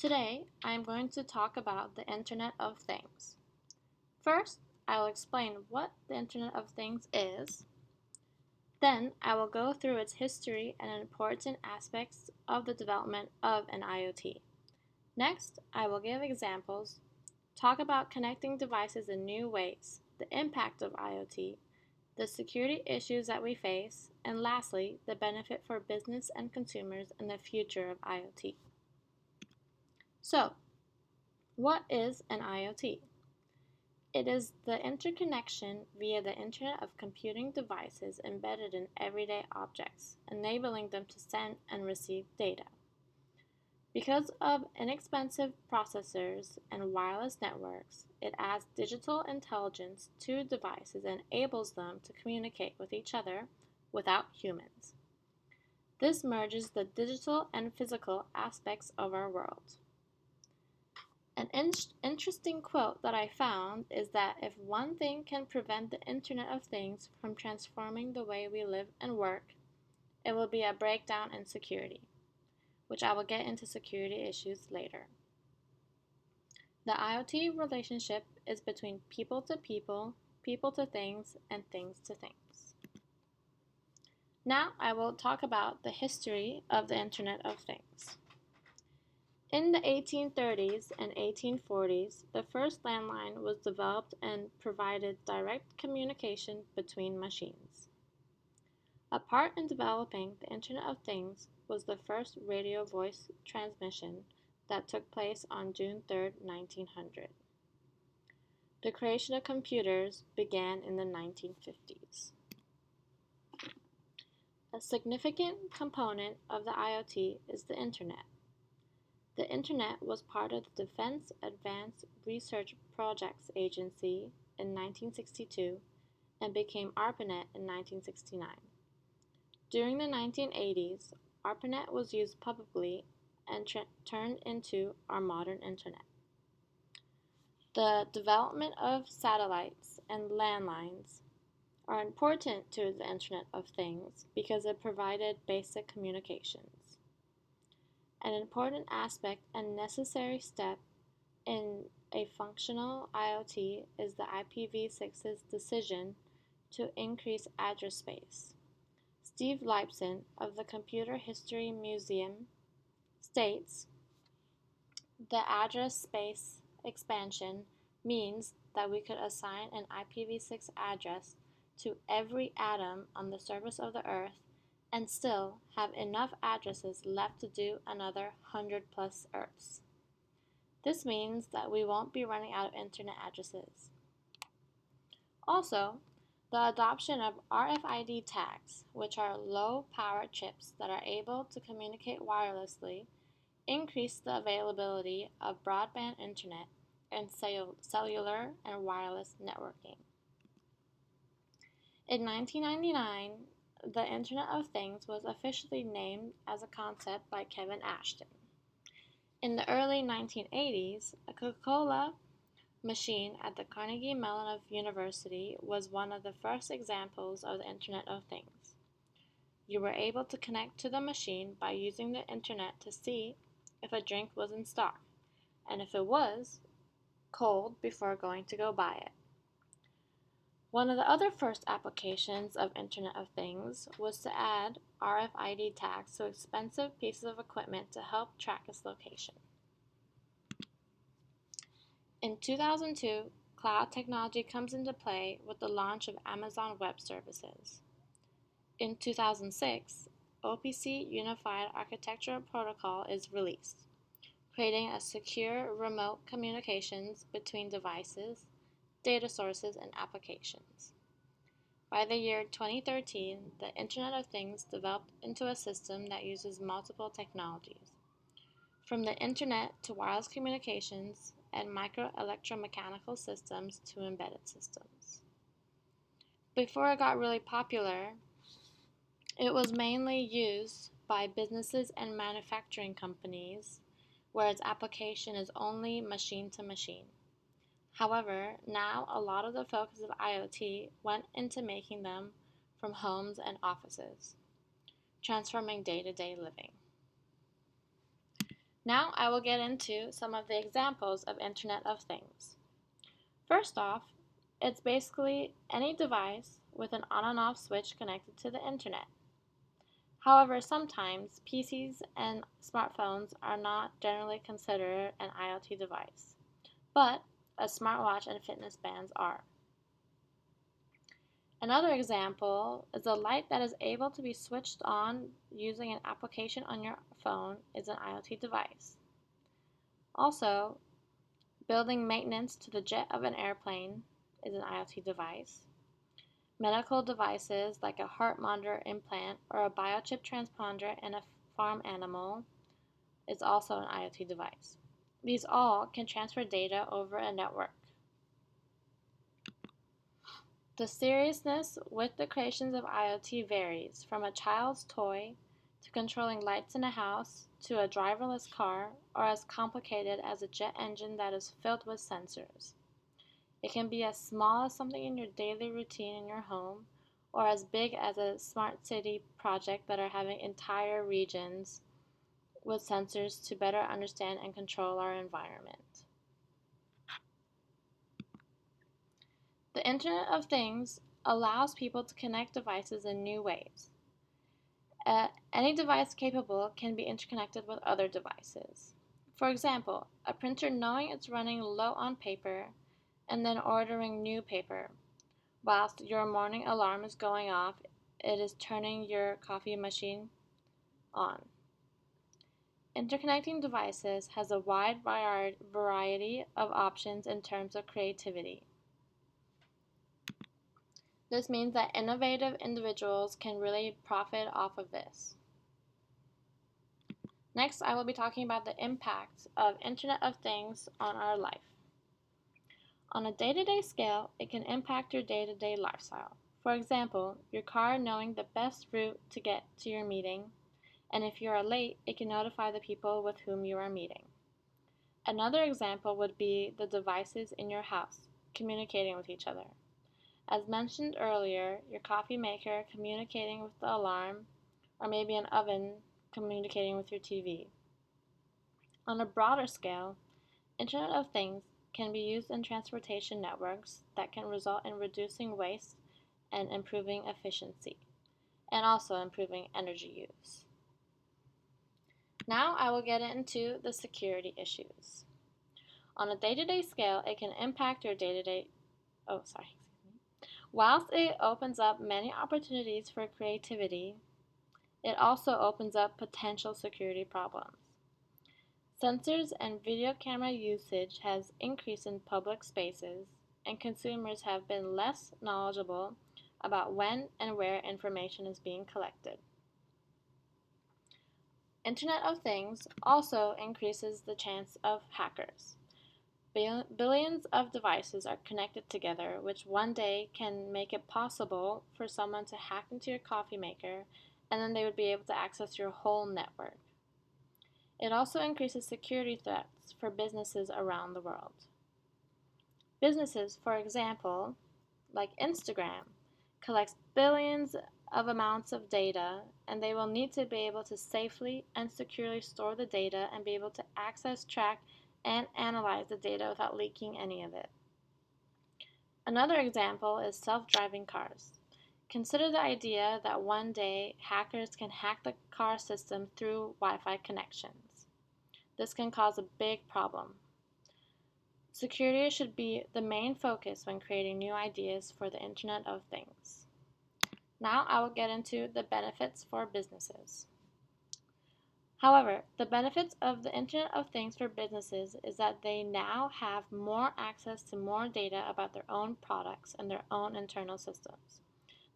Today, I am going to talk about the Internet of Things. First, I will explain what the Internet of Things is. Then, I will go through its history and important aspects of the development of an IoT. Next, I will give examples, talk about connecting devices in new ways, the impact of IoT, the security issues that we face, and lastly, the benefit for business and consumers and the future of IoT. So, what is an IoT? It is the interconnection via the Internet of computing devices embedded in everyday objects, enabling them to send and receive data. Because of inexpensive processors and wireless networks, it adds digital intelligence to devices and enables them to communicate with each other without humans. This merges the digital and physical aspects of our world. An interesting quote that I found is that if one thing can prevent the Internet of Things from transforming the way we live and work, it will be a breakdown in security, which I will get into security issues later. The IoT relationship is between people to things, and things to things. Now I will talk about the history of the Internet of Things. In the 1830s and 1840s, the first landline was developed and provided direct communication between machines. A part in developing the Internet of Things was the first radio voice transmission that took place on June 3, 1900. The creation of computers began in the 1950s. A significant component of the IoT is the Internet. The Internet was part of the Defense Advanced Research Projects Agency in 1962 and became ARPANET in 1969. During the 1980s, ARPANET was used publicly and turned into our modern Internet. The development of satellites and landlines are important to the Internet of Things because it provided basic communications. An important aspect and necessary step in a functional IoT is the IPv6's decision to increase address space. Steve Leibson of the Computer History Museum states, "The address space expansion means that we could assign an IPv6 address to every atom on the surface of the Earth and still have enough addresses left to do another 100 plus Earths. This means that we won't be running out of Internet addresses." Also, the adoption of RFID tags, which are low-power chips that are able to communicate wirelessly, increased the availability of broadband Internet and cellular and wireless networking. In 1999, the Internet of Things was officially named as a concept by Kevin Ashton. In the early 1980s, a Coca-Cola machine at the Carnegie Mellon University was one of the first examples of the Internet of Things. You were able to connect to the machine by using the Internet to see if a drink was in stock, and if it was, cold before going to go buy it. One of the other first applications of Internet of Things was to add RFID tags to expensive pieces of equipment to help track its location. In 2002, cloud technology comes into play with the launch of Amazon Web Services. In 2006, OPC Unified Architecture Protocol is released, creating a secure remote communications between devices, data sources, and applications. By the year 2013, the Internet of Things developed into a system that uses multiple technologies, from the Internet to wireless communications and micro-electromechanical systems to embedded systems. Before it got really popular, it was mainly used by businesses and manufacturing companies where its application is only machine to machine. However, now a lot of the focus of IoT went into making them from homes and offices, transforming day-to-day living. Now I will get into some of the examples of Internet of Things. First off, it's basically any device with an on and off switch connected to the Internet. However, sometimes PCs and smartphones are not generally considered an IoT device, but a smartwatch and fitness bands are. Another example is a light that is able to be switched on using an application on your phone is an IoT device. Also, building maintenance to the jet of an airplane is an IoT device. Medical devices like a heart monitor implant or a biochip transponder in a farm animal is also an IoT device. These all can transfer data over a network. The seriousness with the creations of IoT varies from a child's toy to controlling lights in a house to a driverless car or as complicated as a jet engine that is filled with sensors. It can be as small as something in your daily routine in your home or as big as a smart city project that are having entire regions with sensors to better understand and control our environment. The Internet of Things allows people to connect devices in new ways. Any device capable can be interconnected with other devices. For example, a printer knowing it's running low on paper and then ordering new paper. Whilst your morning alarm is going off, it is turning your coffee machine on. Interconnecting devices has a wide variety of options in terms of creativity. This means that innovative individuals can really profit off of this. Next, I will be talking about the impact of Internet of Things on our life. On a day-to-day scale, it can impact your day-to-day lifestyle. For example, your car knowing the best route to get to your meeting, and if you are late, it can notify the people with whom you are meeting. Another example would be the devices in your house communicating with each other. As mentioned earlier, your coffee maker communicating with the alarm, or maybe an oven communicating with your TV. On a broader scale, Internet of Things can be used in transportation networks that can result in reducing waste and improving efficiency, and also improving energy use. Now I will get into the security issues. On a day-to-day scale, it can impact your Whilst it opens up many opportunities for creativity, it also opens up potential security problems. Sensors and video camera usage has increased in public spaces, and consumers have been less knowledgeable about when and where information is being collected. Internet of Things also increases the chance of hackers. Billions of devices are connected together, which one day can make it possible for someone to hack into your coffee maker, and then they would be able to access your whole network. It also increases security threats for businesses around the world. Businesses, for example, like Instagram, collects billions of amounts of data, and they will need to be able to safely and securely store the data and be able to access, track, and analyze the data without leaking any of it. Another example is self-driving cars. Consider the idea that one day hackers can hack the car system through Wi-Fi connections. This can cause a big problem. Security should be the main focus when creating new ideas for the Internet of Things. Now I will get into the benefits for businesses. However, the benefits of the Internet of Things for businesses is that they now have more access to more data about their own products and their own internal systems.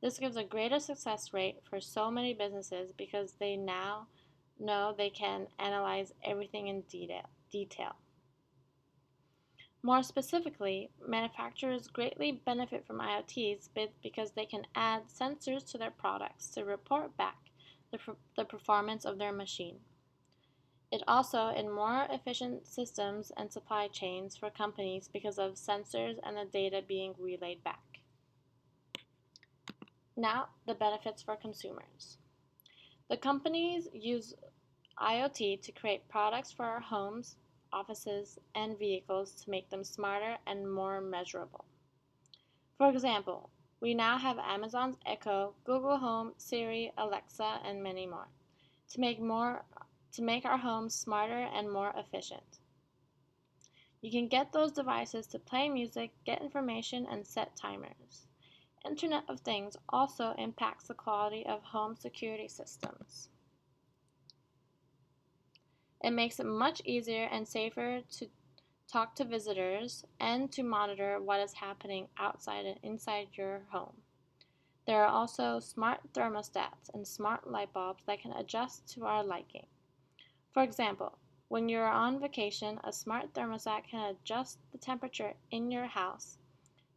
This gives a greater success rate for so many businesses because they now know they can analyze everything in detail. More specifically, manufacturers greatly benefit from IoTs because they can add sensors to their products to report back the performance of their machine. It also in more efficient systems and supply chains for companies because of sensors and the data being relayed back. Now, the benefits for consumers. The companies use IoT to create products for our homes, offices, and vehicles to make them smarter and more measurable. For example, we now have Amazon's Echo, Google Home, Siri, Alexa, and many more to make our homes smarter and more efficient. You can get those devices to play music, get information, and set timers. Internet of Things also impacts the quality of home security systems. It makes it much easier and safer to talk to visitors and to monitor what is happening outside and inside your home. There are also smart thermostats and smart light bulbs that can adjust to our liking. For example, when you're on vacation, a smart thermostat can adjust the temperature in your house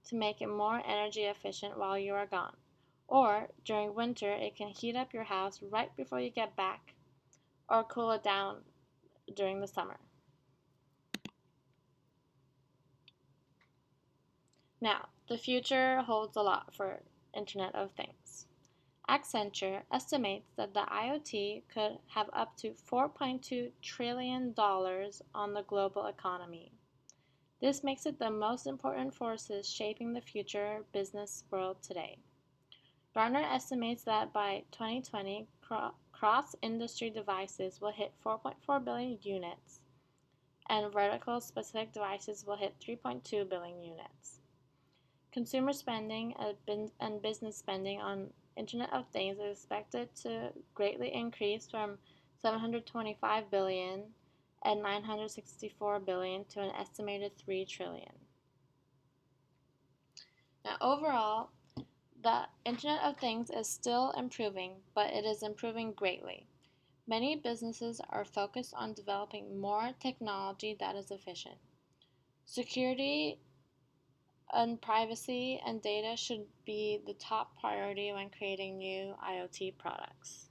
to make it more energy efficient while you are gone. Or during winter, it can heat up your house right before you get back or cool it down during the summer. Now, the future holds a lot for Internet of Things. Accenture estimates that the IoT could have up to $4.2 trillion on the global economy. This makes it the most important forces shaping the future business world today. Gartner estimates that by 2020, cross-industry devices will hit 4.4 billion units, and vertical specific devices will hit 3.2 billion units. Consumer spending and business spending on Internet of Things is expected to greatly increase from 725 billion and 964 billion to an estimated 3 trillion. Now, overall, the Internet of Things is still improving, but it is improving greatly. Many businesses are focused on developing more technology that is efficient. Security and privacy and data should be the top priority when creating new IoT products.